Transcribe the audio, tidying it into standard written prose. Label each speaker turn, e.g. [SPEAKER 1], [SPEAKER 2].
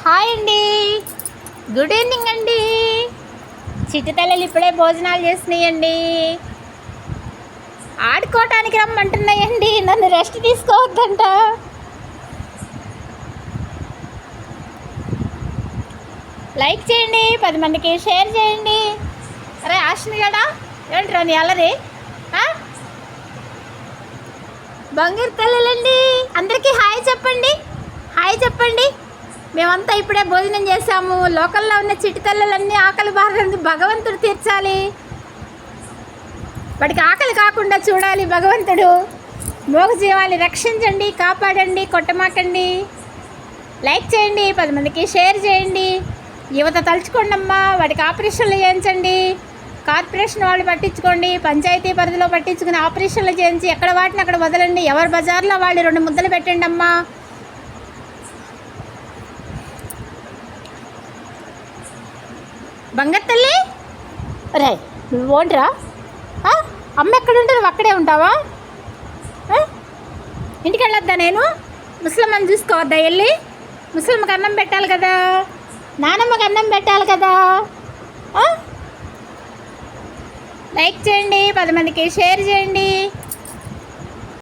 [SPEAKER 1] Hi అండి, good evening అండి. చిట్టి తల్లులు ఇప్పుడే భోజనాలు చేస్తున్నాయండి. ఆడుకోవటానికి రమ్మంటున్నాయండి, నన్ను రెస్ట్ తీసుకోవద్దంట. లైక్ చేయండి, 10 మందికి షేర్ చేయండి. అరే ఆశ్ని గడా ఏంట్రా నీ అల్లరి? బంగారు తల్లులండి, అందరికీ హాయ్ చెప్పండి, హాయ్ చెప్పండి. మేమంతా ఇప్పుడే భోజనం చేశాము. లోకల్లో ఉన్న చిట్టి తల్లులన్నీ ఆకలి బాధని భగవంతుడు తీర్చాలి. వాడికి ఆకలి కాకుండా చూడాలి భగవంతుడు. మూగజీవాన్ని రక్షించండి, కాపాడండి, కొట్టమాకండి. లైక్ చేయండి, 10 మందికి షేర్ చేయండి. యువత తలుచుకోండి అమ్మా, వాడికి ఆపరేషన్లు చేయించండి. కార్పొరేషన్ వాళ్ళు పట్టించుకోండి, పంచాయతీ పరిధిలో పట్టించుకుని ఆపరేషన్లు చేయించి ఎక్కడ వాటిని అక్కడ వదలండి. ఎవరి బజార్లో వాళ్ళు 2 ముద్దలు పెట్టండి అమ్మా. బంగారు తల్లి రే నువ్వు ఓంట్రా, అమ్మ ఎక్కడ ఉంటే నువ్వు అక్కడే ఉంటావా? ఇంటికి వెళ్ళొద్దా? నేను ముసలమ్మని చూసుకోవద్దా? వెళ్ళి ముసలమ్మకి అన్నం పెట్టాలి కదా, నానమ్మకి అన్నం పెట్టాలి కదా. లైక్ చేయండి, 10 మందికి షేర్ చేయండి.